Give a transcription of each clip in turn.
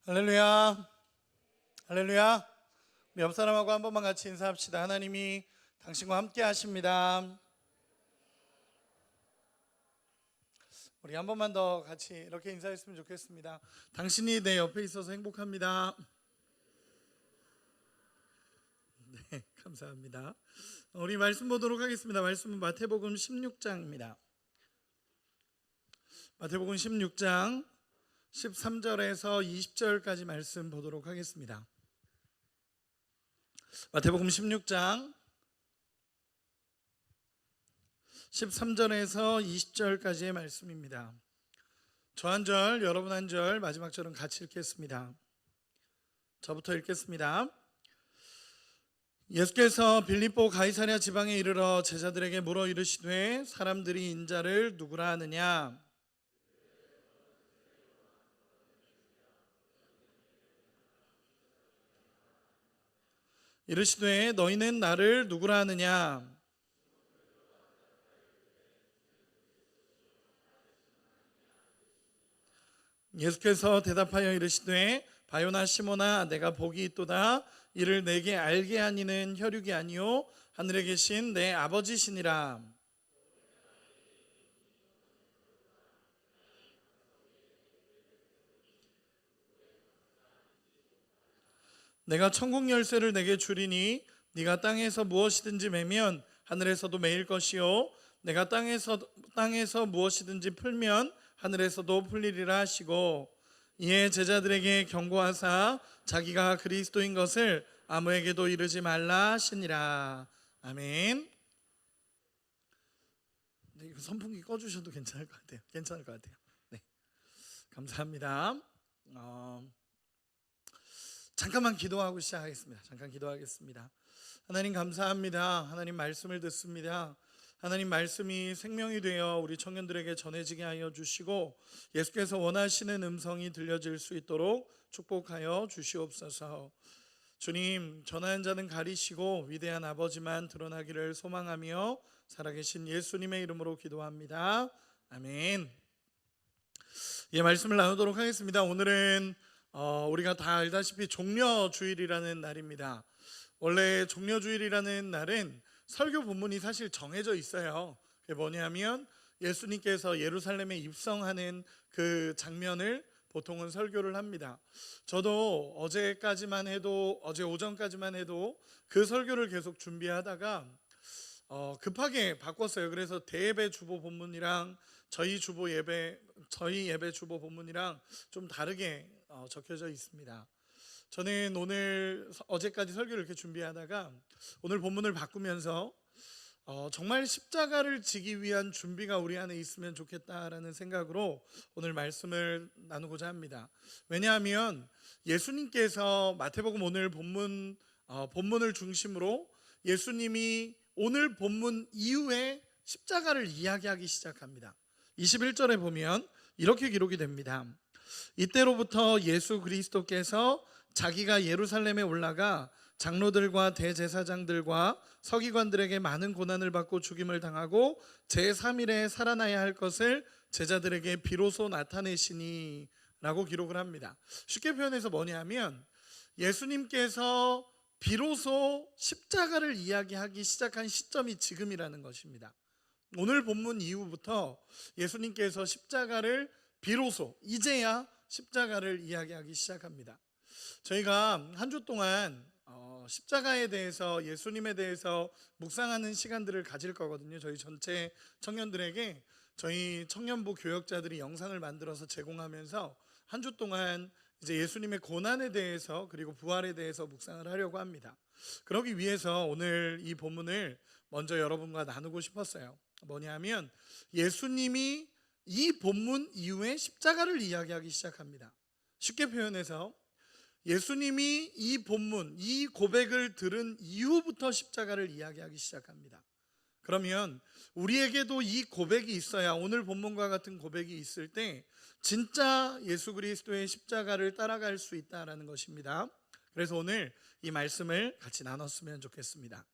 할렐루야, 할렐루야. 우리 옆 사람하고 한 번만 같이 인사합시다. 하나님이 당신과 함께 하십니다. 우리 한 번만 더 같이 이렇게 인사했으면 좋겠습니다. 당신이 내 옆에 있어서 행복합니다. 네, 감사합니다. 우리 말씀 보도록 하겠습니다. 말씀은 마태복음 16장입니다. 마태복음 16장 13절에서 20절까지 말씀 보도록 하겠습니다. 마태복음 16장 13절에서 20절까지의 말씀입니다. 저 한 절, 여러분 한 절, 마지막 절은 같이 읽겠습니다. 저부터 읽겠습니다. 예수께서 빌립보 가이사랴 지방에 이르러 제자들에게 물어 이르시되 사람들이 인자를 누구라 하느냐? 이르시되 너희는 나를 누구라 하느냐? 예수께서 대답하여 이르시되 바요나 시몬아 내가 복이 있도다. 이를 내게 알게 하니는 혈육이 아니요 하늘에 계신 내 아버지시니라. 내가 천국 열쇠를 내게 주리니 네가 땅에서 무엇이든지 매면 하늘에서도 매일 것이요 내가 땅에서 무엇이든지 풀면 하늘에서도 풀리리라 하시고 이에 제자들에게 경고하사 자기가 그리스도인 것을 아무에게도 이르지 말라 하시니라. 아멘. 네, 이거 선풍기 꺼주셔도 괜찮을 것 같아요. 괜찮을 것 같아요. 네, 감사합니다. 잠깐만 기도하고 시작하겠습니다. 잠깐 기도하겠습니다. 하나님 감사합니다. 하나님 말씀을 듣습니다. 하나님 말씀이 생명이 되어 우리 청년들에게 전해지게 하여 주시고 예수께서 원하시는 음성이 들려질 수 있도록 축복하여 주시옵소서. 주님, 전하는 자는 가리시고 위대한 아버지만 드러나기를 소망하며 살아계신 예수님의 이름으로 기도합니다. 아멘. 예, 말씀을 나누도록 하겠습니다. 오늘은 우리가 다 알다시피 종려주일이라는 날입니다. 원래 종려주일이라는 날은 설교 본문이 사실 정해져 있어요. 그게 뭐냐면 예수님께서 예루살렘에 입성하는 그 장면을 보통은 설교를 합니다. 저도 어제 오전까지만 해도 그 설교를 계속 준비하다가 급하게 바꿨어요. 그래서 대예배 주보 본문이랑 저희 예배 주보 본문이랑 좀 다르게 적혀져 있습니다. 저는 어제까지 설교를 이렇게 준비하다가 오늘 본문을 바꾸면서 정말 십자가를 지기 위한 준비가 우리 안에 있으면 좋겠다라는 생각으로 오늘 말씀을 나누고자 합니다. 왜냐하면 예수님께서 마태복음 오늘 본문을 중심으로 예수님이 오늘 본문 이후에 십자가를 이야기하기 시작합니다. 21절에 보면 이렇게 기록이 됩니다. 이때로부터 예수 그리스도께서 자기가 예루살렘에 올라가 장로들과 대제사장들과 서기관들에게 많은 고난을 받고 죽임을 당하고 제3일에 살아나야 할 것을 제자들에게 비로소 나타내시니 라고 기록을 합니다. 쉽게 표현해서 뭐냐면 예수님께서 비로소 십자가를 이야기하기 시작한 시점이 지금이라는 것입니다. 오늘 본문 이후부터 예수님께서 십자가를 비로소 이제야 십자가를 이야기하기 시작합니다. 저희가 한 주 동안 십자가에 대해서 예수님에 대해서 묵상하는 시간들을 가질 거거든요. 저희 전체 청년들에게 저희 청년부 교역자들이 영상을 만들어서 제공하면서 한 주 동안 이제 예수님의 고난에 대해서 그리고 부활에 대해서 묵상을 하려고 합니다. 그러기 위해서 오늘 이 본문을 먼저 여러분과 나누고 싶었어요. 뭐냐면 예수님이 이 본문 이후에 십자가를 이야기하기 시작합니다. 쉽게 표현해서 예수님이 이 본문, 이 고백을 들은 이후부터 십자가를 이야기하기 시작합니다. 그러면 우리에게도 이 고백이 있어야 오늘 본문과 같은 고백이 있을 때 진짜 예수 그리스도의 십자가를 따라갈 수 있다는 것입니다. 그래서 오늘 이 말씀을 같이 나눴으면 좋겠습니다.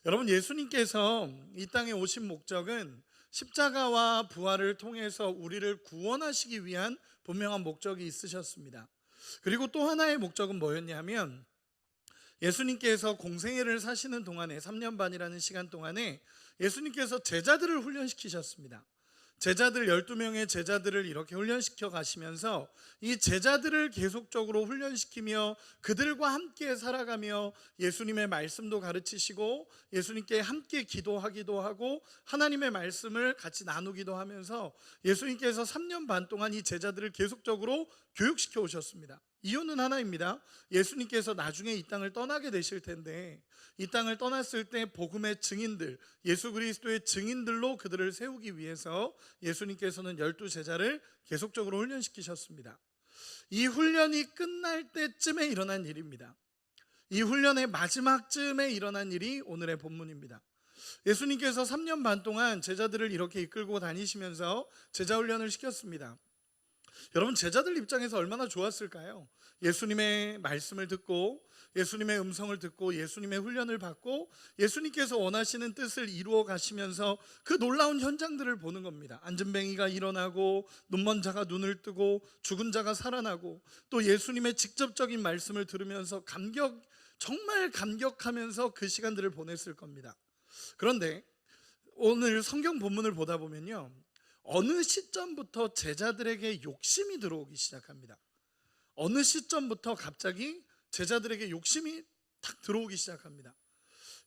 여러분, 예수님께서 이 땅에 오신 목적은 십자가와 부활을 통해서 우리를 구원하시기 위한 분명한 목적이 있으셨습니다. 그리고 또 하나의 목적은 뭐였냐면 예수님께서 공생애를 사시는 동안에 3년 반이라는 시간 동안에 예수님께서 제자들을 훈련시키셨습니다. 제자들 12명의 제자들을 이렇게 훈련시켜 가시면서 이 제자들을 계속적으로 훈련시키며 그들과 함께 살아가며 예수님의 말씀도 가르치시고 예수님께 함께 기도하기도 하고 하나님의 말씀을 같이 나누기도 하면서 예수님께서 3년 반 동안 이 제자들을 계속적으로 교육시켜 오셨습니다. 이유는 하나입니다. 예수님께서 나중에 이 땅을 떠나게 되실 텐데 이 땅을 떠났을 때 복음의 증인들, 예수 그리스도의 증인들로 그들을 세우기 위해서 예수님께서는 12제자를 계속적으로 훈련시키셨습니다. 이 훈련이 끝날 때쯤에 일어난 일입니다. 이 훈련의 마지막쯤에 일어난 일이 오늘의 본문입니다. 예수님께서 3년 반 동안 제자들을 이렇게 이끌고 다니시면서 제자 훈련을 시켰습니다. 여러분, 제자들 입장에서 얼마나 좋았을까요? 예수님의 말씀을 듣고 예수님의 음성을 듣고 예수님의 훈련을 받고 예수님께서 원하시는 뜻을 이루어 가시면서 그 놀라운 현장들을 보는 겁니다. 앉은뱅이가 일어나고 눈먼 자가 눈을 뜨고 죽은 자가 살아나고 또 예수님의 직접적인 말씀을 들으면서 정말 감격하면서 그 시간들을 보냈을 겁니다. 그런데 오늘 성경 본문을 보다 보면요, 어느 시점부터 제자들에게 욕심이 들어오기 시작합니다. 어느 시점부터 갑자기 제자들에게 욕심이 탁 들어오기 시작합니다.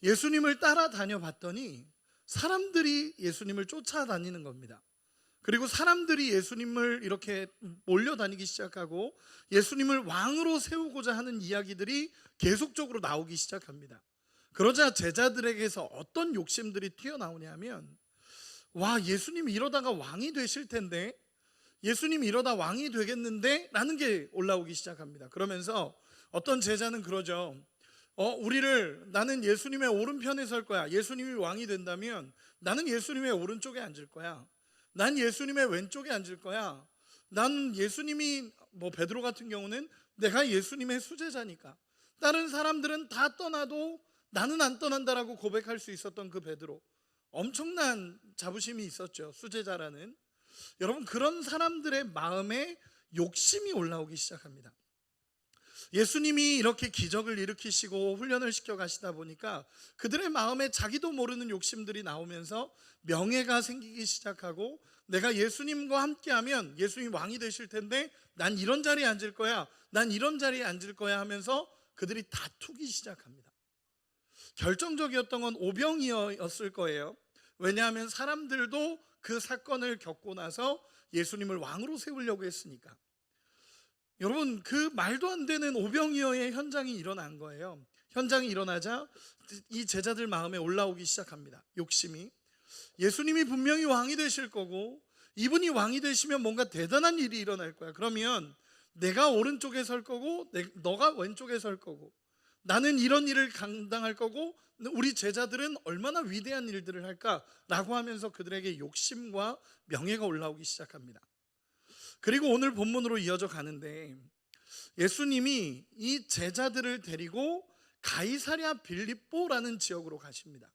예수님을 따라다녀 봤더니 사람들이 예수님을 쫓아다니는 겁니다. 그리고 사람들이 예수님을 이렇게 몰려다니기 시작하고 예수님을 왕으로 세우고자 하는 이야기들이 계속적으로 나오기 시작합니다. 그러자 제자들에게서 어떤 욕심들이 튀어나오냐면, 와, 예수님 이러다가 왕이 되실 텐데, 예수님 이러다 왕이 되겠는데 라는 게 올라오기 시작합니다. 그러면서 어떤 제자는 그러죠. 나는 예수님의 오른편에 설 거야. 예수님이 왕이 된다면 나는 예수님의 오른쪽에 앉을 거야. 난 예수님의 왼쪽에 앉을 거야. 난 예수님이 베드로 같은 경우는 내가 예수님의 수제자니까 다른 사람들은 다 떠나도 나는 안 떠난다라고 고백할 수 있었던 그 베드로, 엄청난 자부심이 있었죠. 수제자라는. 여러분, 그런 사람들의 마음에 욕심이 올라오기 시작합니다. 예수님이 이렇게 기적을 일으키시고 훈련을 시켜 가시다 보니까 그들의 마음에 자기도 모르는 욕심들이 나오면서 명예가 생기기 시작하고, 내가 예수님과 함께하면 예수님 왕이 되실 텐데 난 이런 자리에 앉을 거야, 난 이런 자리에 앉을 거야 하면서 그들이 다투기 시작합니다. 결정적이었던 건 오병이어였을 거예요. 왜냐하면 사람들도 그 사건을 겪고 나서 예수님을 왕으로 세우려고 했으니까. 여러분, 그 말도 안 되는 오병이어의 현장이 일어난 거예요. 현장이 일어나자 이 제자들 마음에 올라오기 시작합니다. 욕심이. 예수님이 분명히 왕이 되실 거고 이분이 왕이 되시면 뭔가 대단한 일이 일어날 거야. 그러면 내가 오른쪽에 설 거고 너가 왼쪽에 설 거고 나는 이런 일을 감당할 거고 우리 제자들은 얼마나 위대한 일들을 할까라고 하면서 그들에게 욕심과 명예가 올라오기 시작합니다. 그리고 오늘 본문으로 이어져 가는데 예수님이 이 제자들을 데리고 가이사랴 빌립보라는 지역으로 가십니다.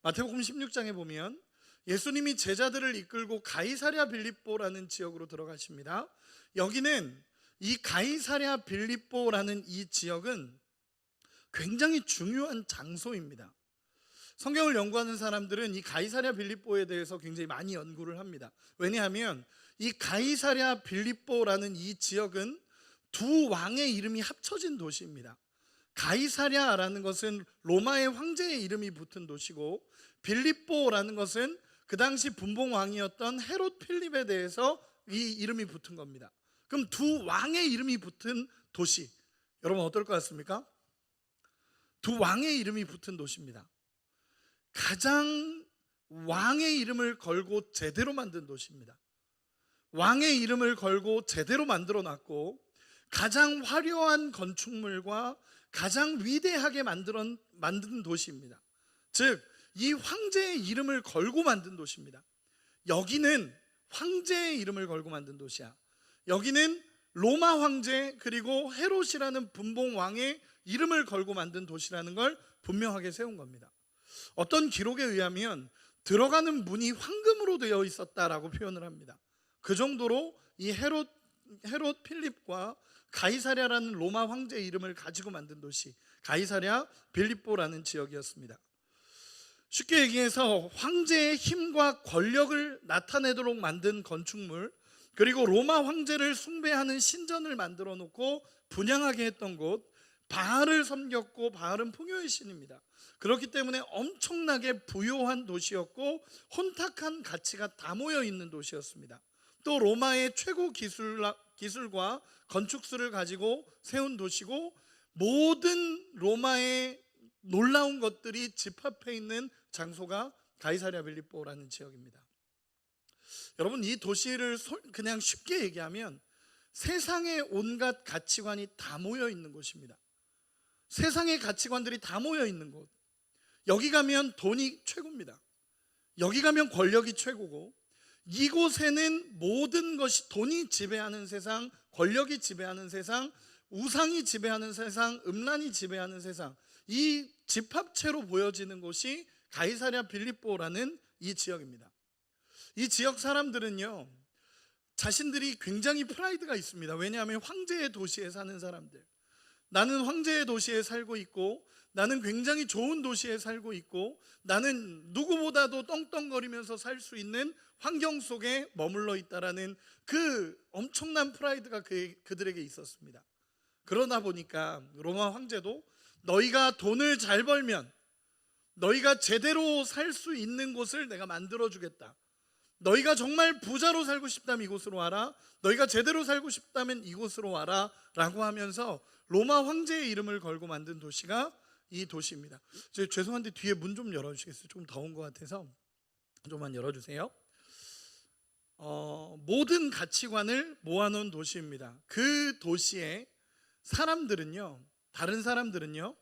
마태복음 16장에 보면 예수님이 제자들을 이끌고 가이사랴 빌립보라는 지역으로 들어가십니다. 여기는 이 가이사랴 빌립보라는 이 지역은 굉장히 중요한 장소입니다. 성경을 연구하는 사람들은 이 가이사랴 빌립보에 대해서 굉장히 많이 연구를 합니다. 왜냐하면 이 가이사랴 빌립보라는 이 지역은 두 왕의 이름이 합쳐진 도시입니다. 가이사랴라는 것은 로마의 황제의 이름이 붙은 도시고, 빌립보라는 것은 그 당시 분봉 왕이었던 헤롯 필립에 대해서 이 이름이 붙은 겁니다. 그럼 두 왕의 이름이 붙은 도시, 여러분 어떨 것 같습니까? 두 왕의 이름이 붙은 도시입니다. 가장 왕의 이름을 걸고 제대로 만든 도시입니다. 왕의 이름을 걸고 제대로 만들어 놨고 가장 화려한 건축물과 가장 위대하게 만든 도시입니다. 즉, 이 황제의 이름을 걸고 만든 도시입니다. 여기는 황제의 이름을 걸고 만든 도시야. 여기는 로마 황제 그리고 헤롯이라는 분봉 왕의 이름을 걸고 만든 도시라는 걸 분명하게 세운 겁니다. 어떤 기록에 의하면 들어가는 문이 황금으로 되어 있었다라고 표현을 합니다. 그 정도로 이 헤롯 필립과 가이사랴라는 로마 황제의 이름을 가지고 만든 도시, 가이사랴 빌립보라는 지역이었습니다. 쉽게 얘기해서 황제의 힘과 권력을 나타내도록 만든 건축물, 그리고 로마 황제를 숭배하는 신전을 만들어 놓고 분양하게 했던 곳, 바알을 섬겼고 바알은 풍요의 신입니다. 그렇기 때문에 엄청나게 부유한 도시였고 혼탁한 가치가 다 모여 있는 도시였습니다. 또 로마의 최고 기술과 건축술을 가지고 세운 도시고, 모든 로마의 놀라운 것들이 집합해 있는 장소가 가이사랴 빌립보라는 지역입니다. 여러분, 이 도시를 그냥 쉽게 얘기하면 세상의 온갖 가치관이 다 모여 있는 곳입니다. 세상의 가치관들이 다 모여 있는 곳. 여기 가면 돈이 최고입니다. 여기 가면 권력이 최고고, 이곳에는 모든 것이 돈이 지배하는 세상, 권력이 지배하는 세상, 우상이 지배하는 세상, 음란이 지배하는 세상, 이 집합체로 보여지는 곳이 가이사랴 빌립보라는 이 지역입니다. 이 지역 사람들은요, 자신들이 굉장히 프라이드가 있습니다. 왜냐하면 황제의 도시에 사는 사람들, 나는 황제의 도시에 살고 있고, 나는 굉장히 좋은 도시에 살고 있고, 나는 누구보다도 떵떵거리면서 살 수 있는 환경 속에 머물러 있다라는 그 엄청난 프라이드가 그들에게 있었습니다. 그러다 보니까 로마 황제도 너희가 돈을 잘 벌면, 너희가 제대로 살 수 있는 곳을 내가 만들어 주겠다. 너희가 정말 부자로 살고 싶다면 이곳으로 와라. 너희가 제대로 살고 싶다면 이곳으로 와라 라고 하면서 로마 황제의 이름을 걸고 만든 도시가 이 도시입니다. 죄송한데 뒤에 문 좀 열어주시겠어요? 조금 더운 것 같아서 좀만 열어주세요. 모든 가치관을 모아놓은 도시입니다. 그 도시의 사람들은요, 다른 사람들은요,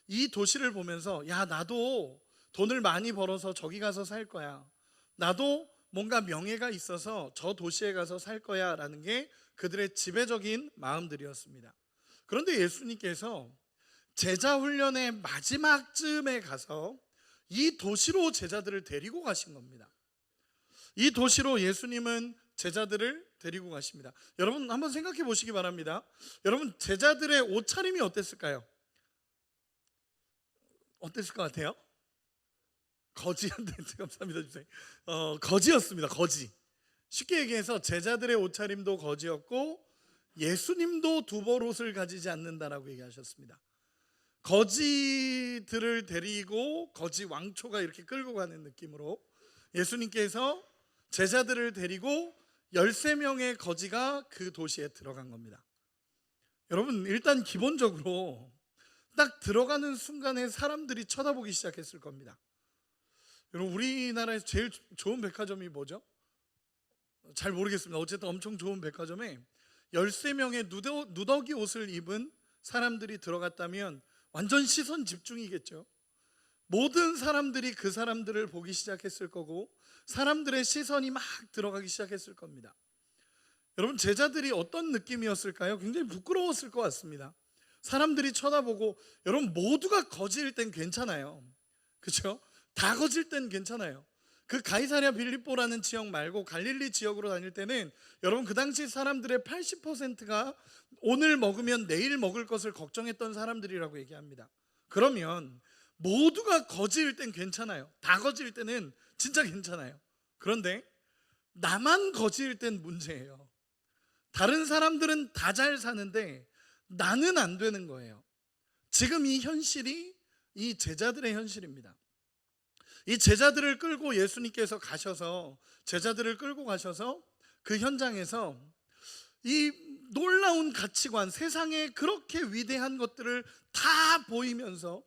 이 도시를 보면서 야, 나도 돈을 많이 벌어서 저기 가서 살 거야, 나도 뭔가 명예가 있어서 저 도시에 가서 살 거야 라는 게 그들의 지배적인 마음들이었습니다. 그런데 예수님께서 제자 훈련의 마지막쯤에 가서 이 도시로 제자들을 데리고 가신 겁니다. 이 도시로 예수님은 제자들을 데리고 가십니다. 여러분 한번 생각해 보시기 바랍니다. 여러분, 제자들의 옷차림이 어땠을까요? 어땠을 것 같아요? 거지한테 감사합니다 주세요. 거지였습니다. 거지. 쉽게 얘기해서 제자들의 옷차림도 거지였고, 예수님도 두벌옷을 가지지 않는다라고 얘기하셨습니다. 거지들을 데리고 거지 왕초가 이렇게 끌고 가는 느낌으로 예수님께서 제자들을 데리고 13명의 거지가 그 도시에 들어간 겁니다. 여러분, 일단 기본적으로 딱 들어가는 순간에 사람들이 쳐다보기 시작했을 겁니다. 여러분, 우리나라에서 제일 좋은 백화점이 뭐죠? 잘 모르겠습니다. 어쨌든 엄청 좋은 백화점에 13명의 누더기 옷을 입은 사람들이 들어갔다면 완전 시선 집중이겠죠. 모든 사람들이 그 사람들을 보기 시작했을 거고, 사람들의 시선이 막 들어가기 시작했을 겁니다. 여러분, 제자들이 어떤 느낌이었을까요? 굉장히 부끄러웠을 것 같습니다. 사람들이 쳐다보고, 여러분 모두가 거지일 땐 괜찮아요. 그렇죠? 다 거질 땐 괜찮아요. 그 가이사랴 빌립보라는 지역 말고 갈릴리 지역으로 다닐 때는 여러분 그 당시 사람들의 80%가 오늘 먹으면 내일 먹을 것을 걱정했던 사람들이라고 얘기합니다. 그러면 모두가 거지일 땐 괜찮아요. 다 거지일 때는 진짜 괜찮아요. 그런데 나만 거지일 땐 문제예요. 다른 사람들은 다 잘 사는데 나는 안 되는 거예요. 지금 이 현실이 이 제자들의 현실입니다. 이 제자들을 끌고 예수님께서 가셔서, 제자들을 끌고 가셔서 그 현장에서 이 놀라운 가치관, 세상에 그렇게 위대한 것들을 다 보이면서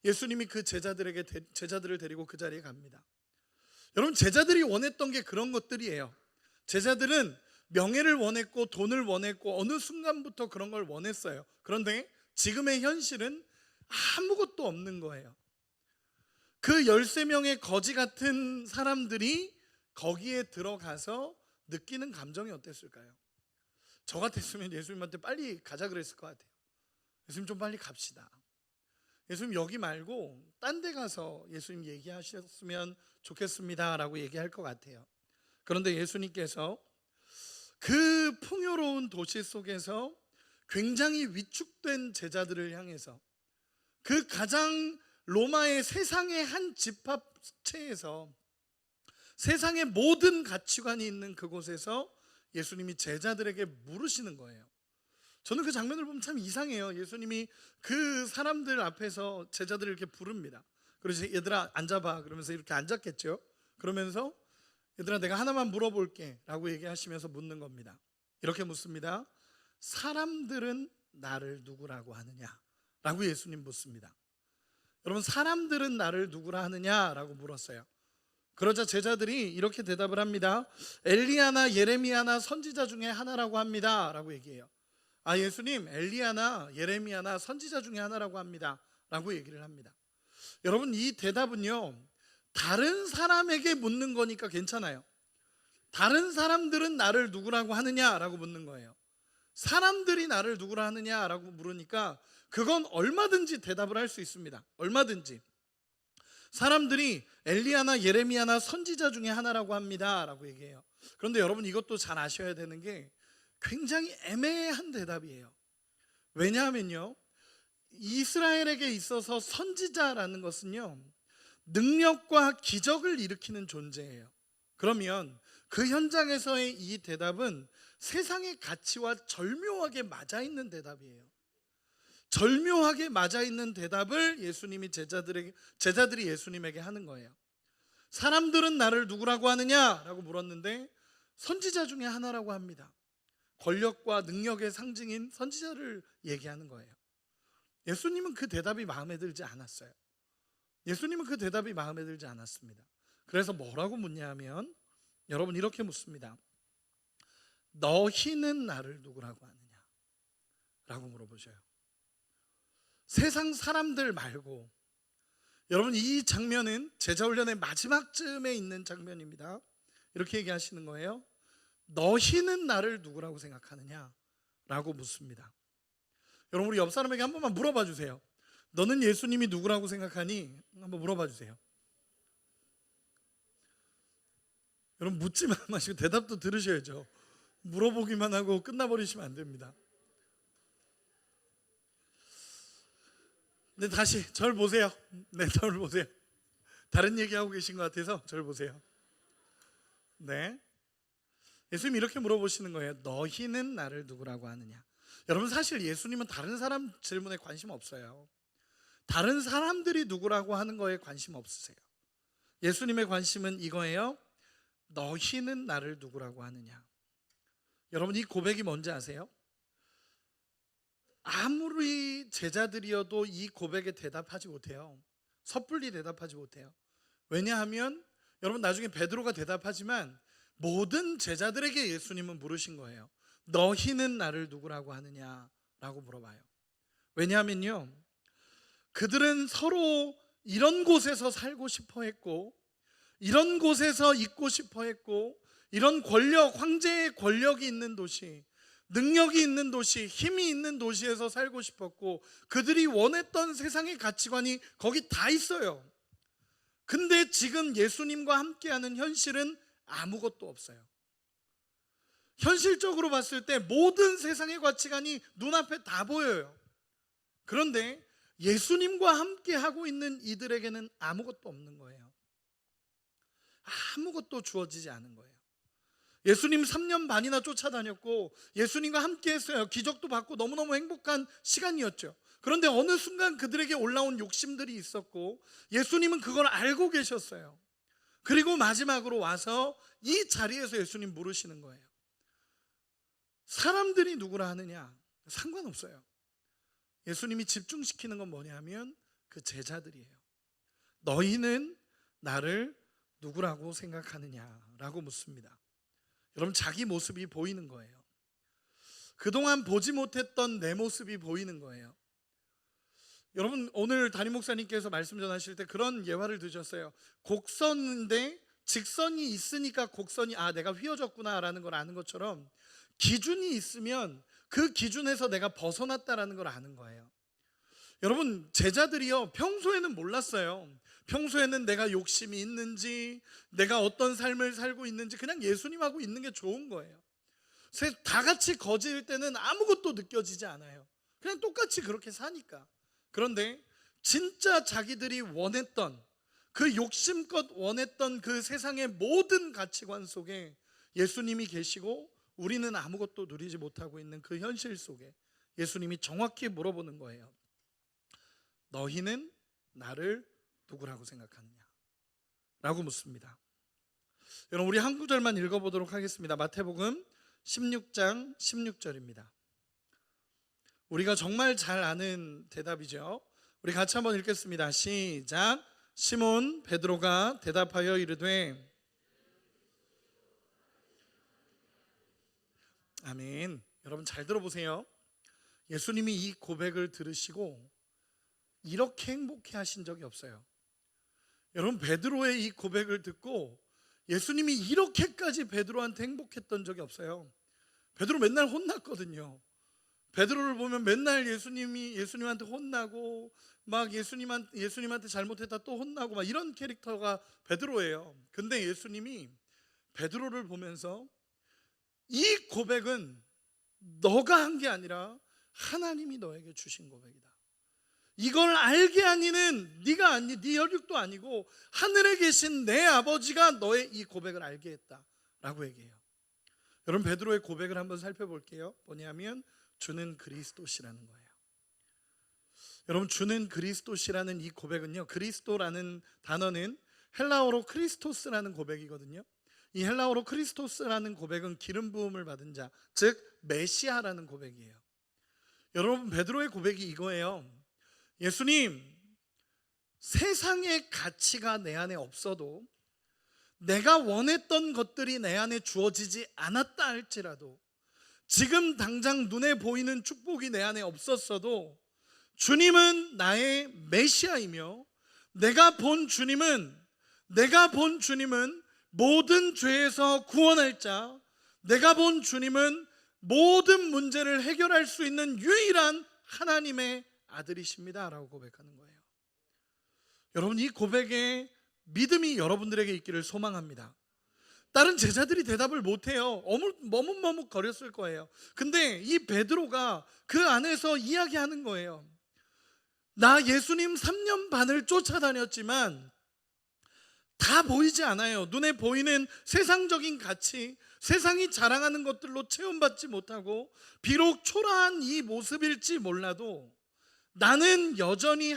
예수님이 그 제자들을 데리고 그 자리에 갑니다. 여러분, 제자들이 원했던 게 그런 것들이에요. 제자들은 명예를 원했고 돈을 원했고 어느 순간부터 그런 걸 원했어요. 그런데 지금의 현실은 아무것도 없는 거예요. 그 13명의 거지 같은 사람들이 거기에 들어가서 느끼는 감정이 어땠을까요? 저 같았으면 예수님한테 빨리 가자 그랬을 것 같아요. 예수님 좀 빨리 갑시다. 예수님 여기 말고 딴 데 가서 예수님 얘기하셨으면 좋겠습니다 라고 얘기할 것 같아요. 그런데 예수님께서 그 풍요로운 도시 속에서 굉장히 위축된 제자들을 향해서 그 가장 로마의 세상의 한 집합체에서 세상의 모든 가치관이 있는 그곳에서 예수님이 제자들에게 물으시는 거예요. 저는 그 장면을 보면 참 이상해요. 예수님이 그 사람들 앞에서 제자들을 이렇게 부릅니다. 그래서 얘들아 앉아봐 그러면서 이렇게 앉았겠죠. 그러면서 얘들아 내가 하나만 물어볼게 라고 얘기하시면서 묻는 겁니다. 이렇게 묻습니다. 사람들은 나를 누구라고 하느냐? 라고 예수님 묻습니다. 여러분, 사람들은 나를 누구라 하느냐? 라고 물었어요. 그러자 제자들이 이렇게 대답을 합니다. 엘리야나 예레미야나 선지자 중에 하나라고 합니다 라고 얘기해요. 아, 예수님, 엘리야나 예레미야나 선지자 중에 하나라고 합니다 라고 얘기를 합니다. 여러분, 이 대답은요, 다른 사람에게 묻는 거니까 괜찮아요. 다른 사람들은 나를 누구라고 하느냐라고 묻는 거예요. 사람들이 나를 누구라 하느냐라고 물으니까 그건 얼마든지 대답을 할 수 있습니다. 얼마든지. 사람들이 엘리야나 예레미야나 선지자 중에 하나라고 합니다 라고 얘기해요. 그런데 여러분, 이것도 잘 아셔야 되는 게 굉장히 애매한 대답이에요. 왜냐하면요, 이스라엘에게 있어서 선지자라는 것은요, 능력과 기적을 일으키는 존재예요. 그러면 그 현장에서의 이 대답은 세상의 가치와 절묘하게 맞아있는 대답이에요. 절묘하게 맞아있는 대답을 제자들이 예수님에게 하는 거예요. 사람들은 나를 누구라고 하느냐? 라고 물었는데 선지자 중에 하나라고 합니다. 권력과 능력의 상징인 선지자를 얘기하는 거예요. 예수님은 그 대답이 마음에 들지 않았어요. 예수님은 그 대답이 마음에 들지 않았습니다. 그래서 뭐라고 묻냐 하면, 여러분 이렇게 묻습니다. 너희는 나를 누구라고 하느냐? 라고 물어보셔요. 세상 사람들 말고. 여러분, 이 장면은 제자훈련의 마지막쯤에 있는 장면입니다. 이렇게 얘기하시는 거예요. 너희는 나를 누구라고 생각하느냐? 라고 묻습니다. 여러분, 우리 옆 사람에게 한 번만 물어봐 주세요. 너는 예수님이 누구라고 생각하니? 한번 물어봐 주세요. 여러분, 묻지만 마시고 대답도 들으셔야죠. 물어보기만 하고 끝나버리시면 안 됩니다. 네, 다시 절 보세요. 네, 절 보세요. 다른 얘기하고 계신 것 같아서 절 보세요. 네, 예수님이 이렇게 물어보시는 거예요. 너희는 나를 누구라고 하느냐? 여러분, 사실 예수님은 다른 사람 질문에 관심 없어요. 다른 사람들이 누구라고 하는 거에 관심 없으세요. 예수님의 관심은 이거예요. 너희는 나를 누구라고 하느냐? 여러분, 이 고백이 뭔지 아세요? 아무리 제자들이어도 이 고백에 대답하지 못해요. 섣불리 대답하지 못해요. 왜냐하면 여러분, 나중에 베드로가 대답하지만 모든 제자들에게 예수님은 물으신 거예요. 너희는 나를 누구라고 하느냐? 라고 물어봐요. 왜냐하면요, 그들은 서로 이런 곳에서 살고 싶어 했고, 이런 곳에서 있고 싶어 했고, 이런 권력, 황제의 권력이 있는 도시, 능력이 있는 도시, 힘이 있는 도시에서 살고 싶었고, 그들이 원했던 세상의 가치관이 거기 다 있어요. 근데 지금 예수님과 함께하는 현실은 아무것도 없어요. 현실적으로 봤을 때 모든 세상의 가치관이 눈앞에 다 보여요. 그런데 예수님과 함께하고 있는 이들에게는 아무것도 없는 거예요. 아무것도 주어지지 않은 거예요. 예수님 3년 반이나 쫓아다녔고 예수님과 함께 했어요. 기적도 받고 너무너무 행복한 시간이었죠. 그런데 어느 순간 그들에게 올라온 욕심들이 있었고 예수님은 그걸 알고 계셨어요. 그리고 마지막으로 와서 이 자리에서 예수님 물으시는 거예요. 사람들이 누구라 하느냐? 상관없어요. 예수님이 집중시키는 건 뭐냐면 그 제자들이에요. 너희는 나를 누구라고 생각하느냐라고 묻습니다. 여러분, 자기 모습이 보이는 거예요. 그동안 보지 못했던 내 모습이 보이는 거예요. 여러분, 오늘 담임 목사님께서 말씀 전하실 때 그런 예화를 드셨어요. 곡선인데 직선이 있으니까 곡선이 내가 휘어졌구나 라는 걸 아는 것처럼 기준이 있으면 그 기준에서 내가 벗어났다라는 걸 아는 거예요. 여러분, 제자들이요, 평소에는 몰랐어요. 평소에는 내가 욕심이 있는지, 내가 어떤 삶을 살고 있는지 그냥 예수님하고 있는 게 좋은 거예요. 다 같이 거지일 때는 아무것도 느껴지지 않아요. 그냥 똑같이 그렇게 사니까. 그런데 진짜 자기들이 원했던, 그 욕심껏 원했던 그 세상의 모든 가치관 속에 예수님이 계시고 우리는 아무것도 누리지 못하고 있는 그 현실 속에 예수님이 정확히 물어보는 거예요. 너희는 나를 누구라고 생각하느냐? 라고 묻습니다. 여러분, 우리 한 구절만 읽어보도록 하겠습니다. 마태복음 16장 16절입니다. 우리가 정말 잘 아는 대답이죠. 우리 같이 한번 읽겠습니다. 시작. 시몬 베드로가 대답하여 이르되, 아멘. 여러분 잘 들어보세요. 예수님이 이 고백을 들으시고 이렇게 행복해 하신 적이 없어요. 여러분, 베드로의 이 고백을 듣고 예수님이 이렇게까지 베드로한테 행복했던 적이 없어요. 베드로 맨날 혼났거든요. 베드로를 보면 맨날 예수님한테 혼나고 막 예수님한테 잘못했다 또 혼나고 막 이런 캐릭터가 베드로예요. 근데 예수님이 베드로를 보면서 이 고백은 너가 한 게 아니라 하나님이 너에게 주신 고백이다. 이걸 알게 하니는 네가 아니, 네 혈육도 아니고 하늘에 계신 내 아버지가 너의 이 고백을 알게 했다라고 얘기해요. 여러분, 베드로의 고백을 한번 살펴볼게요. 뭐냐면 주는 그리스도시라는 거예요. 여러분, 주는 그리스도시라는 이 고백은요, 그리스도라는 단어는 헬라어로 크리스토스라는 고백이거든요. 이 헬라어로 크리스토스라는 고백은 기름 부음을 받은 자, 즉 메시아라는 고백이에요. 여러분, 베드로의 고백이 이거예요. 예수님, 세상의 가치가 내 안에 없어도, 내가 원했던 것들이 내 안에 주어지지 않았다 할지라도, 지금 당장 눈에 보이는 축복이 내 안에 없었어도 주님은 나의 메시아이며, 내가 본 주님은 모든 죄에서 구원할 자, 내가 본 주님은 모든 문제를 해결할 수 있는 유일한 하나님의 아들이십니다 라고 고백하는 거예요. 여러분, 이 고백에 믿음이 여러분들에게 있기를 소망합니다. 다른 제자들이 대답을 못해요. 머뭇머뭇 거렸을 거예요. 근데 이 베드로가 그 안에서 이야기하는 거예요. 나 예수님 3년 반을 쫓아다녔지만 다 보이지 않아요. 눈에 보이는 세상적인 가치, 세상이 자랑하는 것들로 체험받지 못하고 비록 초라한 이 모습일지 몰라도 나는 여전히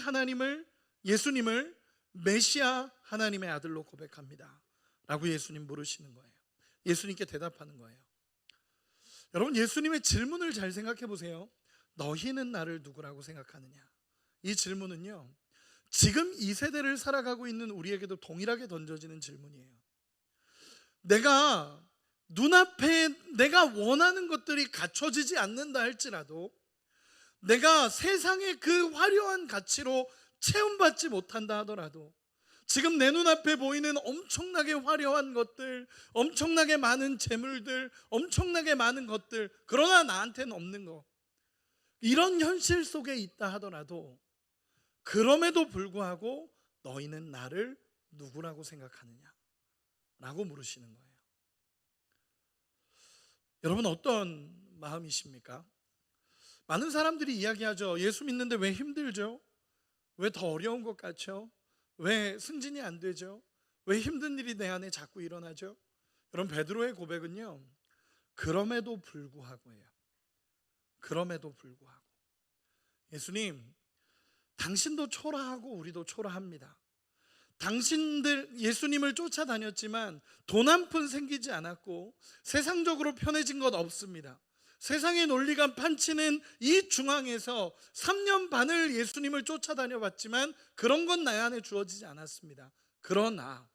예수님을 메시아 하나님의 아들로 고백합니다 라고 예수님 물으시는 거예요. 예수님께 대답하는 거예요. 여러분, 예수님의 질문을 잘 생각해 보세요. 너희는 나를 누구라고 생각하느냐? 이 질문은요, 지금 이 세대를 살아가고 있는 우리에게도 동일하게 던져지는 질문이에요. 내가 눈앞에 내가 원하는 것들이 갖춰지지 않는다 할지라도, 내가 세상의 그 화려한 가치로 체험받지 못한다 하더라도, 지금 내 눈앞에 보이는 엄청나게 화려한 것들, 엄청나게 많은 재물들, 엄청나게 많은 것들, 그러나 나한테는 없는 거, 이런 현실 속에 있다 하더라도 그럼에도 불구하고 너희는 나를 누구라고 생각하느냐? 라고 물으시는 거예요. 여러분, 어떤 마음이십니까? 많은 사람들이 이야기하죠. 예수 믿는데 왜 힘들죠? 왜 더 어려운 것 같죠? 왜 승진이 안 되죠? 왜 힘든 일이 내 안에 자꾸 일어나죠? 여러분, 베드로의 고백은요, 그럼에도 불구하고예요. 그럼에도 불구하고 예수님, 당신도 초라하고 우리도 초라합니다. 예수님을 쫓아다녔지만 돈 한 푼 생기지 않았고 세상적으로 편해진 것 없습니다. 세상의 논리가 판치는 이 중앙에서 3년 반을 예수님을 쫓아다녀봤지만 그런 건 내 안에 주어지지 않았습니다. 그러나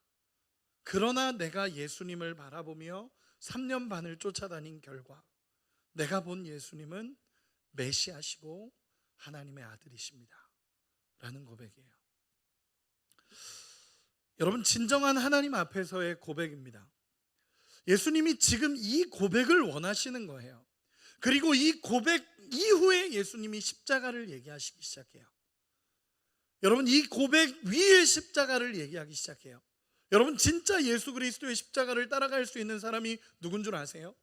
내가 예수님을 바라보며 3년 반을 쫓아다닌 결과 내가 본 예수님은 메시아시고 하나님의 아들이십니다 라는 고백이에요. 여러분, 진정한 하나님 앞에서의 고백입니다. 예수님이 지금 이 고백을 원하시는 거예요. 그리고 이 고백 이후에 예수님이 십자가를 얘기하시기 시작해요. 여러분, 이 고백 위에 십자가를 얘기하기 시작해요. 여러분, 진짜 예수 그리스도의 십자가를 따라갈 수 있는 사람이 누군 줄 아세요?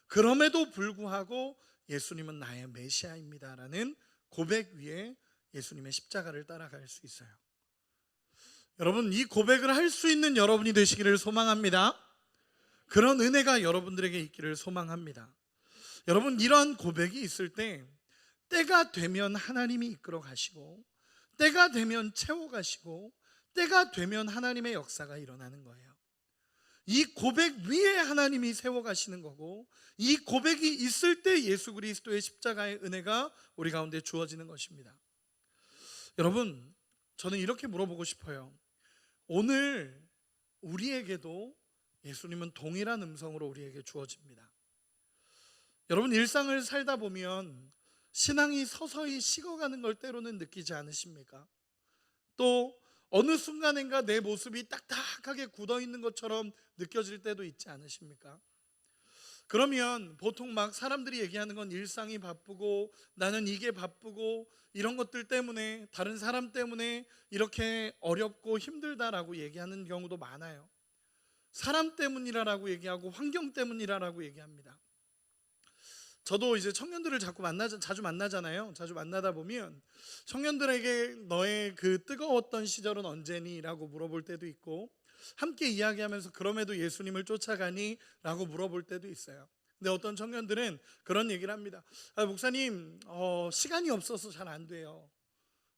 그럼에도 불구하고 예수님은 나의 메시아입니다라는 고백 위에 예수님의 십자가를 따라갈 수 있어요. 여러분, 이 고백을 할 수 있는 여러분이 되시기를 소망합니다. 그런 은혜가 여러분들에게 있기를 소망합니다. 여러분, 이러한 고백이 있을 때 때가 되면 하나님이 이끌어 가시고, 때가 되면 채워 가시고, 때가 되면 하나님의 역사가 일어나는 거예요. 이 고백 위에 하나님이 세워 가시는 거고, 이 고백이 있을 때 예수 그리스도의 십자가의 은혜가 우리 가운데 주어지는 것입니다. 여러분, 저는 이렇게 물어보고 싶어요. 오늘 우리에게도 예수님은 동일한 음성으로 우리에게 주어집니다. 여러분, 일상을 살다 보면 신앙이 서서히 식어가는 걸 때로는 느끼지 않으십니까? 또 어느 순간인가 내 모습이 딱딱하게 굳어있는 것처럼 느껴질 때도 있지 않으십니까? 그러면 보통 막 사람들이 얘기하는 건 일상이 바쁘고, 나는 이게 바쁘고, 이런 것들 때문에, 다른 사람 때문에 이렇게 어렵고 힘들다라고 얘기하는 경우도 많아요. 사람 때문이라고 얘기하고 환경 때문이라고 얘기합니다. 저도 이제 청년들을 자주 만나잖아요. 자주 만나다 보면 청년들에게 너의 그 뜨거웠던 시절은 언제니? 라고 물어볼 때도 있고, 함께 이야기하면서 그럼에도 예수님을 쫓아가니? 라고 물어볼 때도 있어요. 근데 어떤 청년들은 그런 얘기를 합니다. 목사님, 시간이 없어서 잘 안 돼요.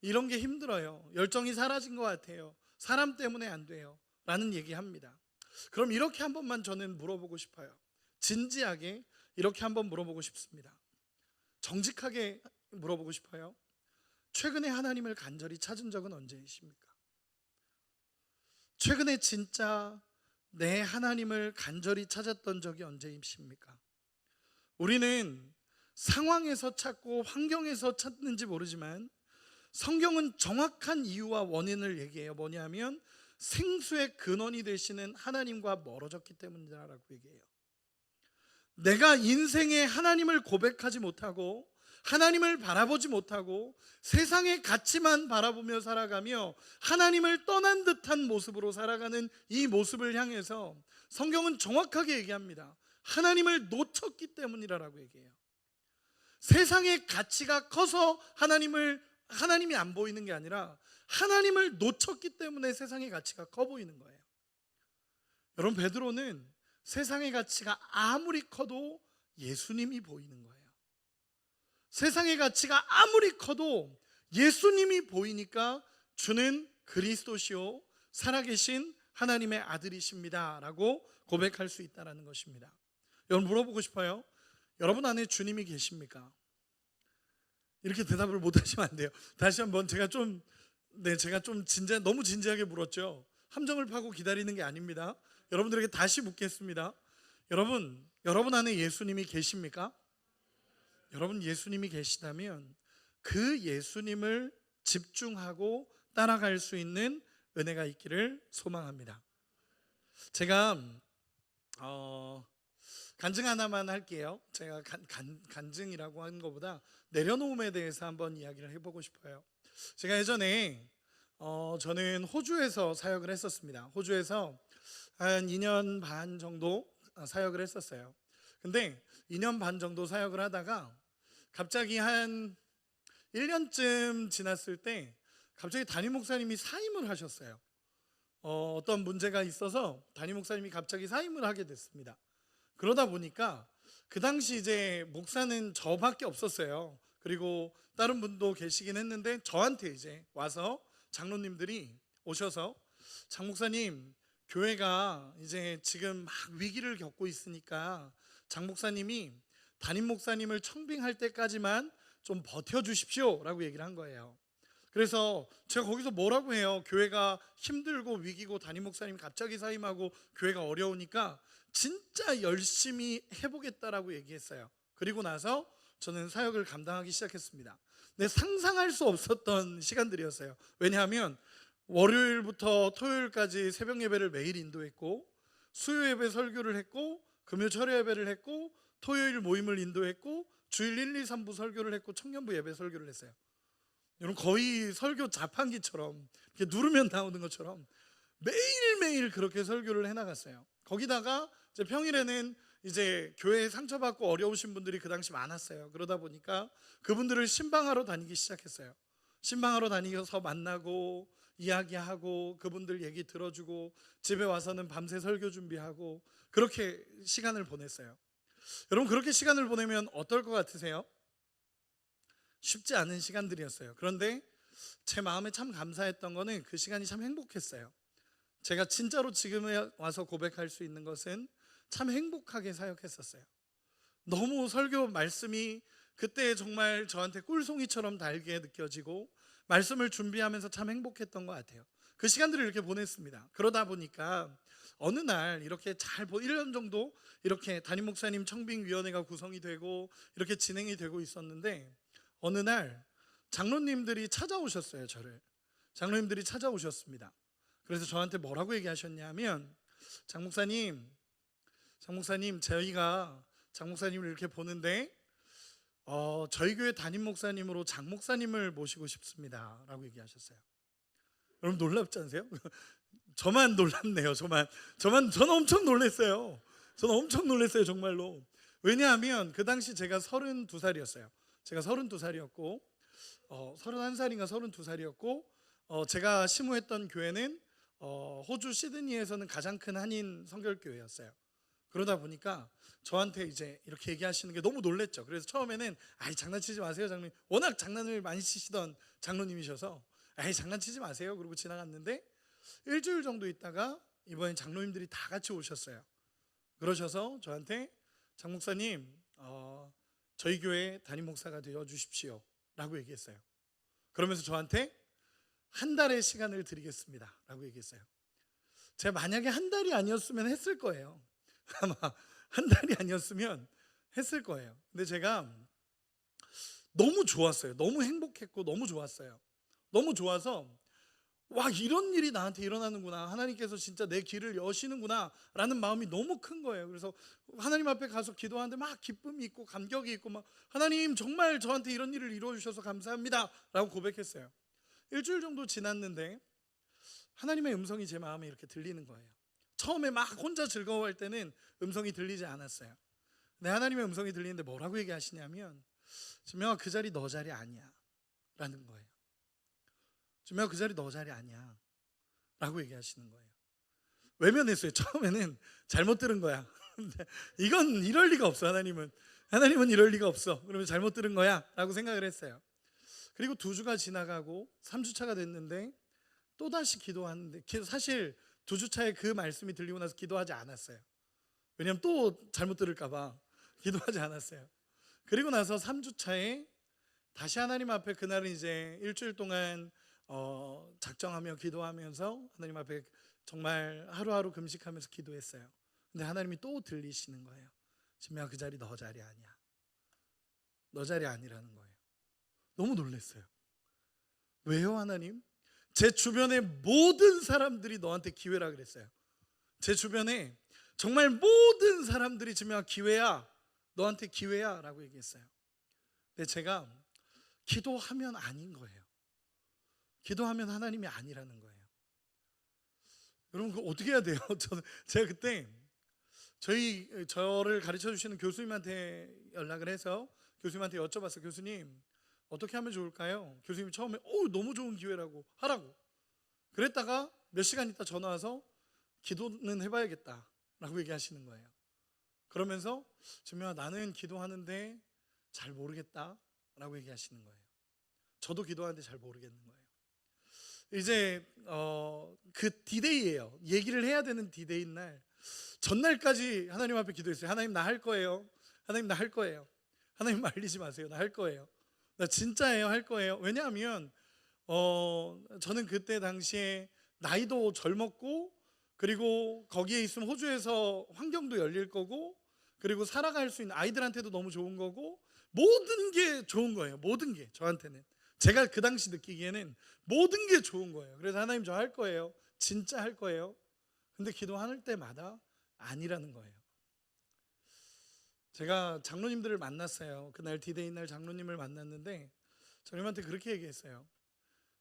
이런 게 힘들어요. 열정이 사라진 것 같아요. 사람 때문에 안 돼요. 라는 얘기합니다. 그럼 이렇게 한 번만 저는 물어보고 싶어요. 진지하게 이렇게 한번 물어보고 싶습니다. 정직하게 물어보고 싶어요. 최근에 하나님을 간절히 찾은 적은 언제이십니까? 최근에 진짜 내 하나님을 간절히 찾았던 적이 언제이십니까? 우리는 상황에서 찾고 환경에서 찾는지 모르지만 성경은 정확한 이유와 원인을 얘기해요. 뭐냐면 생수의 근원이 되시는 하나님과 멀어졌기 때문이라고 얘기해요. 내가 인생에 하나님을 고백하지 못하고, 하나님을 바라보지 못하고, 세상의 가치만 바라보며 살아가며 하나님을 떠난 듯한 모습으로 살아가는 이 모습을 향해서 성경은 정확하게 얘기합니다. 하나님을 놓쳤기 때문이라고 얘기해요. 세상의 가치가 커서 하나님이 안 보이는 게 아니라 하나님을 놓쳤기 때문에 세상의 가치가 커 보이는 거예요. 여러분, 베드로는 세상의 가치가 아무리 커도 예수님이 보이는 거예요. 세상의 가치가 아무리 커도 예수님이 보이니까 주는 그리스도시요 살아계신 하나님의 아들이십니다 라고 고백할 수 있다는 것입니다. 여러분, 물어보고 싶어요. 여러분 안에 주님이 계십니까? 이렇게 대답을 못 하시면 안 돼요. 다시 한번 제가 좀 너무 진지하게 물었죠. 함정을 파고 기다리는 게 아닙니다. 여러분들에게 다시 묻겠습니다. 여러분 안에 예수님이 계십니까? 여러분, 예수님이 계시다면 그 예수님을 집중하고 따라갈 수 있는 은혜가 있기를 소망합니다. 제가 간증 하나만 할게요. 제가 간증이라고 하는 것보다 내려놓음에 대해서 한번 이야기를 해보고 싶어요. 제가 예전에 저는 호주에서 사역을 했었습니다. 호주에서 한 2년 반 정도 사역을 했었어요. 근데 2년 반 정도 사역을 하다가 갑자기 한 1년쯤 지났을 때 갑자기 담임 목사님이 사임을 하셨어요. 어떤 문제가 있어서 담임 목사님이 갑자기 사임을 하게 됐습니다. 그러다 보니까 그 당시 이제 목사는 저밖에 없었어요. 그리고 다른 분도 계시긴 했는데 저한테 이제 와서 장로님들이 오셔서 장 목사님, 교회가 이제 지금 막 위기를 겪고 있으니까 장 목사님이 담임 목사님을 청빙할 때까지만 좀 버텨주십시오 라고 얘기를 한 거예요. 그래서 제가 거기서 뭐라고 해요? 교회가 힘들고 위기고 담임 목사님 갑자기 사임하고 교회가 어려우니까 진짜 열심히 해보겠다라고 얘기했어요. 그리고 나서 저는 사역을 감당하기 시작했습니다. 근데 상상할 수 없었던 시간들이었어요. 왜냐하면 월요일부터 토요일까지 새벽 예배를 매일 인도했고, 수요 예배 설교를 했고, 금요 철야 예배를 했고, 토요일 모임을 인도했고, 주일 1, 2, 3부 설교를 했고, 청년부 예배 설교를 했어요. 여러분, 거의 설교 자판기처럼 이렇게 누르면 나오는 것처럼 매일매일 그렇게 설교를 해나갔어요. 거기다가 이제 평일에는 이제 교회에 상처받고 어려우신 분들이 그 당시 많았어요. 그러다 보니까 그분들을 신방하러 다니기 시작했어요. 신방하러 다니면서 만나고 이야기하고 그분들 얘기 들어주고 집에 와서는 밤새 설교 준비하고 그렇게 시간을 보냈어요. 여러분, 그렇게 시간을 보내면 어떨 것 같으세요? 쉽지 않은 시간들이었어요. 그런데 제 마음에 참 감사했던 거는 그 시간이 참 행복했어요. 제가 진짜로 지금에 와서 고백할 수 있는 것은 참 행복하게 사역했었어요. 너무 설교 말씀이 그때 정말 저한테 꿀송이처럼 달게 느껴지고 말씀을 준비하면서 참 행복했던 것 같아요. 그 시간들을 이렇게 보냈습니다. 그러다 보니까 어느 날 이렇게 1년 정도 이렇게 담임 목사님 청빙위원회가 구성이 되고 이렇게 진행이 되고 있었는데, 어느 날 장로님들이 찾아오셨어요. 저를 장로님들이 찾아오셨습니다. 그래서 저한테 뭐라고 얘기하셨냐면, 장 목사님, 저희가 장 목사님을 이렇게 보는데 저희 교회 담임 목사님으로 장 목사님을 모시고 싶습니다 라고 얘기하셨어요. 여러분, 놀랍지 않으세요? 저만 놀랍네요. 저는 엄청 놀랐어요. 저는 엄청 놀랐어요, 정말로. 왜냐하면 그 당시 제가 32살이었어요. 제가 32살이었고 31살인가 32살이었고 제가 심우했던 교회는 호주 시드니에서는 가장 큰 한인 선결교회였어요. 그러다 보니까 저한테 이제 이렇게 얘기하시는 게 너무 놀랬죠. 그래서 처음에는 아이, 장난치지 마세요, 장로님. 워낙 장난을 많이 치시던 장로님이셔서 아이, 장난치지 마세요 그러고 지나갔는데, 일주일 정도 있다가 이번엔 장로님들이 다 같이 오셨어요. 그러셔서 저한테 장 목사님, 저희 교회 담임 목사가 되어 주십시오 라고 얘기했어요. 그러면서 저한테 한 달의 시간을 드리겠습니다 라고 얘기했어요. 제가 만약에 한 달이 아니었으면 했을 거예요. 아마 한 달이 아니었으면 했을 거예요. 근데 제가 너무 좋았어요. 너무 행복했고 너무 좋았어요. 너무 좋아서, 와, 이런 일이 나한테 일어나는구나, 하나님께서 진짜 내 길을 여시는구나 라는 마음이 너무 큰 거예요. 그래서 하나님 앞에 가서 기도하는데 막 기쁨이 있고 감격이 있고, 막 하나님 정말 저한테 이런 일을 이루어 주셔서 감사합니다 라고 고백했어요. 일주일 정도 지났는데 하나님의 음성이 제 마음에 이렇게 들리는 거예요. 처음에 막 혼자 즐거워할 때는 음성이 들리지 않았어요. 근데 하나님의 음성이 들리는데 뭐라고 얘기하시냐면, 진명아, 그 자리 너 자리 아니야 라는 거예요. 진명아, 그 자리 너 자리 아니야 라고 얘기하시는 거예요. 외면했어요. 처음에는 잘못 들은 거야. 이건 이럴 리가 없어. 하나님은 이럴 리가 없어. 그러면 잘못 들은 거야 라고 생각을 했어요. 그리고 2주가 지나가고 3주차가 됐는데 또다시 기도하는데, 사실 2주차에 그 말씀이 들리고 나서 기도하지 않았어요. 왜냐하면 또 잘못 들을까 봐 기도하지 않았어요. 그리고 나서 3주차에 다시 하나님 앞에, 그날은 이제 일주일 동안 작정하며 기도하면서 하나님 앞에 정말 하루하루 금식하면서 기도했어요. 근데 하나님이 또 들리시는 거예요. 진명아, 그 자리 너 자리 아니야. 너 자리 아니라는 거예요. 너무 놀랐어요. 왜요, 하나님? 제 주변의 모든 사람들이 너한테 기회라 그랬어요. 제 주변에 정말 모든 사람들이 진명아, 기회야, 너한테 기회야 라고 얘기했어요. 근데 제가 기도하면 아닌 거예요. 기도하면 하나님이 아니라는 거예요. 여러분, 그거 어떻게 해야 돼요? 제가 그때 저를 가르쳐 주시는 교수님한테 연락을 해서 교수님한테 여쭤봤어요. 교수님, 어떻게 하면 좋을까요? 교수님이 처음에 너무 좋은 기회라고 하라고. 그랬다가 몇 시간 있다 전화 와서 기도는 해봐야겠다 라고 얘기하시는 거예요. 그러면서 진명아, 나는 기도하는데 잘 모르겠다 라고 얘기하시는 거예요. 저도 기도하는데 잘 모르겠는 거예요. 이제 그 디데이예요. 얘기를 해야 되는 디데이인 날, 전날까지 하나님 앞에 기도했어요. 하나님, 나 할 거예요. 하나님, 나 할 거예요. 하나님, 말리지 마세요. 나 할 거예요. 나 진짜예요. 할 거예요. 왜냐하면 저는 그때 당시에 나이도 젊었고, 그리고 거기에 있으면 호주에서 환경도 열릴 거고, 그리고 살아갈 수 있는 아이들한테도 너무 좋은 거고, 모든 게 좋은 거예요. 모든 게 저한테는, 제가 그 당시 느끼기에는 모든 게 좋은 거예요. 그래서 하나님, 저 할 거예요. 진짜 할 거예요. 근데 기도할 때마다 아니라는 거예요. 제가 장로님들을 만났어요. 그날 디데이 날 장로님을 만났는데 장로님한테 그렇게 얘기했어요.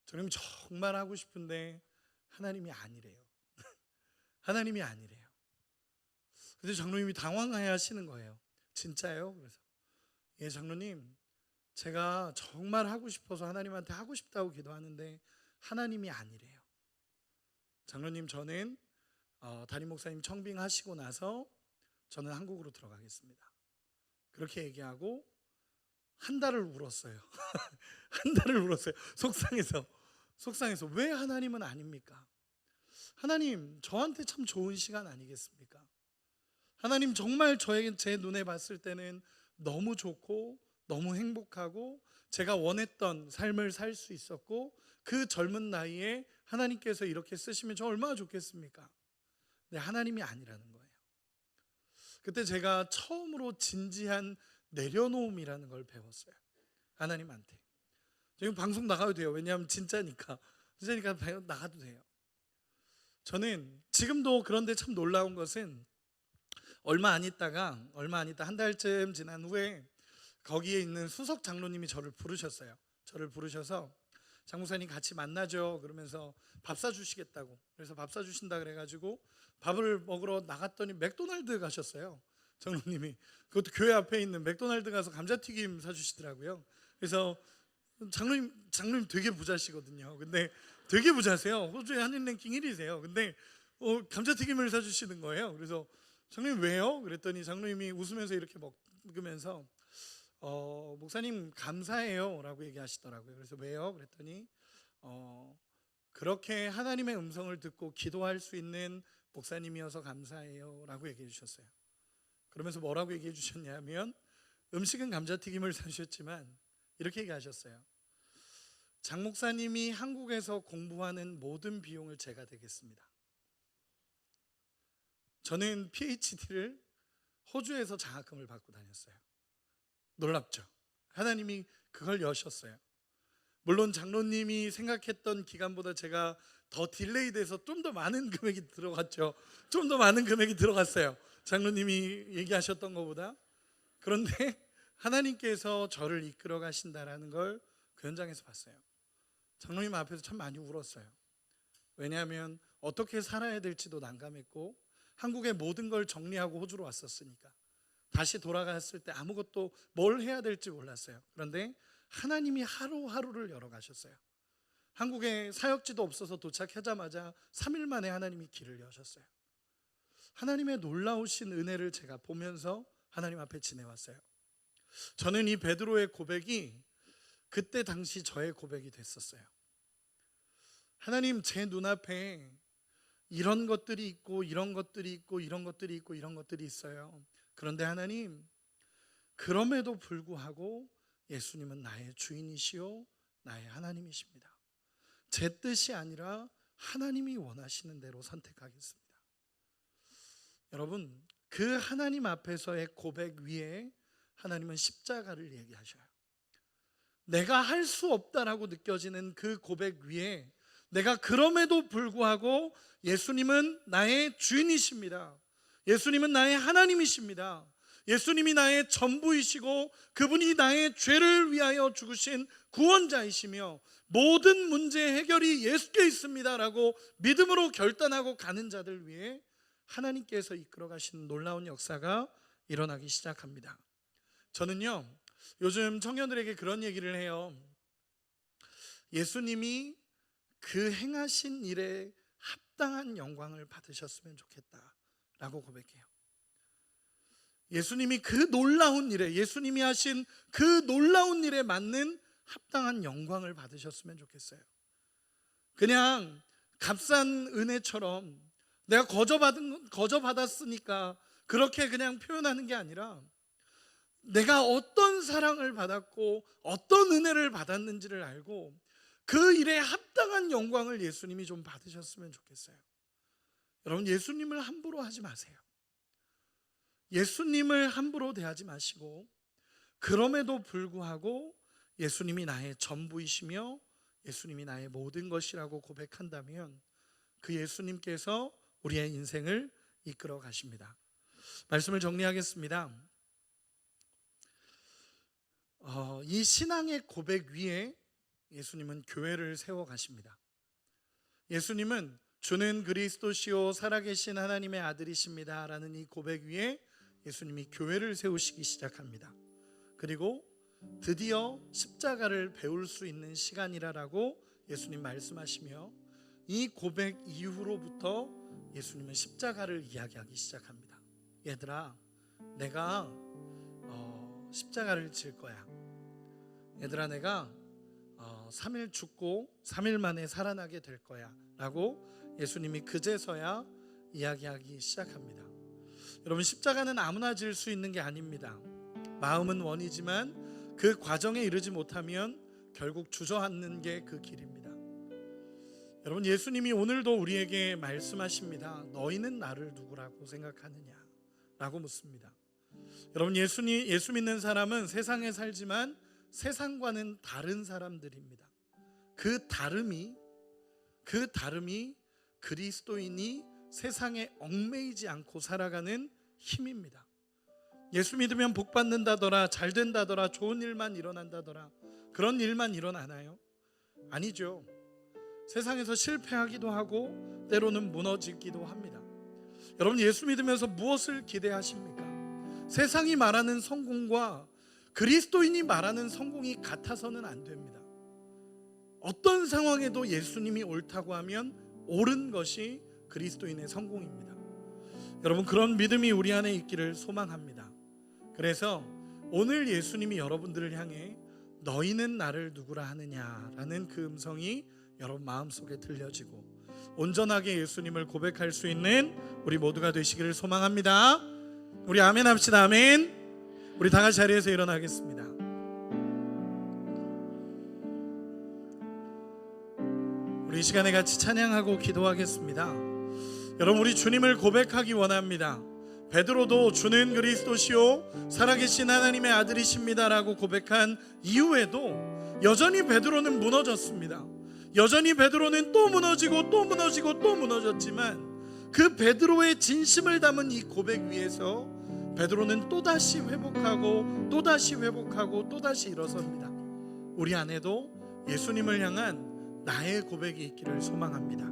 장로님, 정말 하고 싶은데 하나님이 아니래요. 하나님이 아니래요. 근데 장로님이 당황해 하시는 거예요. 진짜요? 그래서 예, 장로님, 제가 정말 하고 싶어서 하나님한테 하고 싶다고 기도하는데 하나님이 아니래요. 장로님, 저는 담임 목사님 청빙하시고 나서 저는 한국으로 들어가겠습니다. 그렇게 얘기하고 한 달을 울었어요. 한 달을 울었어요. 속상해서. 왜 하나님은 아닙니까? 하나님, 저한테 참 좋은 시간 아니겠습니까? 하나님, 정말 제 눈에 봤을 때는 너무 좋고 너무 행복하고 제가 원했던 삶을 살 수 있었고 그 젊은 나이에 하나님께서 이렇게 쓰시면 저 얼마나 좋겠습니까? 근데 하나님이 아니라는 거예요. 그때 제가 처음으로 진지한 내려놓음이라는 걸 배웠어요. 하나님한테. 지금 방송 나가도 돼요. 왜냐하면 진짜니까 나가도 돼요. 저는 지금도 그런데 참 놀라운 것은 얼마 안 있다 한 달쯤 지난 후에 거기에 있는 수석 장로님이 저를 부르셨어요. 저를 부르셔서 장 목사님 같이 만나죠. 그러면서 밥 사주시겠다고. 그래서 밥 사주신다 그래가지고 밥을 먹으러 나갔더니 맥도날드 가셨어요. 장로님이. 그것도 교회 앞에 있는 맥도날드 가서 감자튀김 사주시더라고요. 그래서 장로님 되게 부자시거든요. 근데 되게 부자세요. 호주의 한인 랭킹 1위세요. 근데 감자튀김을 사주시는 거예요. 그래서 장로님 왜요? 그랬더니 장로님이 웃으면서 이렇게 먹으면서 목사님 감사해요 라고 얘기하시더라고요. 그래서 왜요? 그랬더니 그렇게 하나님의 음성을 듣고 기도할 수 있는 목사님이어서 감사해요 라고 얘기해 주셨어요. 그러면서 뭐라고 얘기해 주셨냐면 음식은 감자튀김을 사주셨지만 이렇게 얘기하셨어요. 장 목사님이 한국에서 공부하는 모든 비용을 제가 대겠습니다. 저는 PhD를 호주에서 장학금을 받고 다녔어요. 놀랍죠? 하나님이 그걸 여셨어요. 물론 장로님이 생각했던 기간보다 제가 더 딜레이 돼서 좀 더 많은 금액이 들어갔죠. 좀 더 많은 금액이 들어갔어요. 장로님이 얘기하셨던 것보다. 그런데 하나님께서 저를 이끌어 가신다라는 걸 그 현장에서 봤어요. 장로님 앞에서 참 많이 울었어요. 왜냐하면 어떻게 살아야 될지도 난감했고 한국의 모든 걸 정리하고 호주로 왔었으니까 다시 돌아갔을 때 아무것도 뭘 해야 될지 몰랐어요. 그런데 하나님이 하루하루를 열어가셨어요. 한국에 사역지도 없어서 도착하자마자 3일 만에 하나님이 길을 여셨어요. 하나님의 놀라우신 은혜를 제가 보면서 하나님 앞에 지내왔어요. 저는 이 베드로의 고백이 그때 당시 저의 고백이 됐었어요. 하나님, 제 눈앞에 이런 것들이 있고 이런 것들이 있고 이런 것들이 있고 이런 것들이 있어요. 그런데 하나님, 그럼에도 불구하고 예수님은 나의 주인이시요 나의 하나님이십니다. 제 뜻이 아니라 하나님이 원하시는 대로 선택하겠습니다. 여러분, 그 하나님 앞에서의 고백 위에 하나님은 십자가를 얘기하셔요. 내가 할 수 없다라고 느껴지는 그 고백 위에 내가 그럼에도 불구하고 예수님은 나의 주인이십니다. 예수님은 나의 하나님이십니다. 예수님이 나의 전부이시고 그분이 나의 죄를 위하여 죽으신 구원자이시며 모든 문제 해결이 예수께 있습니다라고 믿음으로 결단하고 가는 자들 위해 하나님께서 이끌어 가시는 놀라운 역사가 일어나기 시작합니다. 저는요, 요즘 청년들에게 그런 얘기를 해요. 예수님이 그 행하신 일에 합당한 영광을 받으셨으면 좋겠다라고 고백해요. 예수님이 그 놀라운 일에, 예수님이 하신 그 놀라운 일에 맞는 합당한 영광을 받으셨으면 좋겠어요. 그냥 값싼 은혜처럼 내가 거저받았으니까 그렇게 그냥 표현하는 게 아니라 내가 어떤 사랑을 받았고 어떤 은혜를 받았는지를 알고 그 일에 합당한 영광을 예수님이 좀 받으셨으면 좋겠어요. 여러분, 예수님을 함부로 하지 마세요. 예수님을 함부로 대하지 마시고 그럼에도 불구하고 예수님이 나의 전부이시며 예수님이 나의 모든 것이라고 고백한다면 그 예수님께서 우리의 인생을 이끌어 가십니다. 말씀을 정리하겠습니다. 이 신앙의 고백 위에 예수님은 교회를 세워 가십니다. 예수님은 주는 그리스도시요 살아계신 하나님의 아들이십니다 라는 이 고백 위에 예수님이 교회를 세우시기 시작합니다. 그리고 드디어 십자가를 배울 수 있는 시간이라고 예수님 말씀하시며 이 고백 이후로부터 예수님은 십자가를 이야기하기 시작합니다. 얘들아, 내가 십자가를 질 거야. 얘들아, 내가 3일 죽고 3일 만에 살아나게 될 거야 라고 예수님이 그제서야 이야기하기 시작합니다. 여러분, 십자가는 아무나 질 수 있는 게 아닙니다. 마음은 원이지만 그 과정에 이르지 못하면 결국 주저앉는 게 그 길입니다. 여러분, 예수님이 오늘도 우리에게 말씀하십니다. 너희는 나를 누구라고 생각하느냐 라고 묻습니다. 여러분, 예수 믿는 사람은 세상에 살지만 세상과는 다른 사람들입니다. 그 다름이 그리스도인이 세상에 얽매이지 않고 살아가는 힘입니다. 예수 믿으면 복 받는다더라, 잘 된다더라, 좋은 일만 일어난다더라, 그런 일만 일어나나요? 아니죠. 세상에서 실패하기도 하고 때로는 무너지기도 합니다. 여러분, 예수 믿으면서 무엇을 기대하십니까? 세상이 말하는 성공과 그리스도인이 말하는 성공이 같아서는 안 됩니다. 어떤 상황에도 예수님이 옳다고 하면 옳은 것이 그리스도인의 성공입니다. 여러분, 그런 믿음이 우리 안에 있기를 소망합니다. 그래서 오늘 예수님이 여러분들을 향해 너희는 나를 누구라 하느냐라는 그 음성이 여러분 마음속에 들려지고 온전하게 예수님을 고백할 수 있는 우리 모두가 되시기를 소망합니다. 우리 아멘 합시다. 아멘. 우리 다 같이 자리에서 일어나겠습니다. 우리 이 시간에 같이 찬양하고 기도하겠습니다. 여러분, 우리 주님을 고백하기 원합니다. 베드로도 주는 그리스도시요 살아계신 하나님의 아들이십니다 라고 고백한 이후에도 여전히 베드로는 무너졌습니다. 여전히 베드로는 또 무너지고 또 무너지고 또 무너졌지만 그 베드로의 진심을 담은 이 고백 위에서 베드로는 또다시 회복하고 또다시 회복하고 또다시 일어섭니다. 우리 안에도 예수님을 향한 나의 고백이 있기를 소망합니다.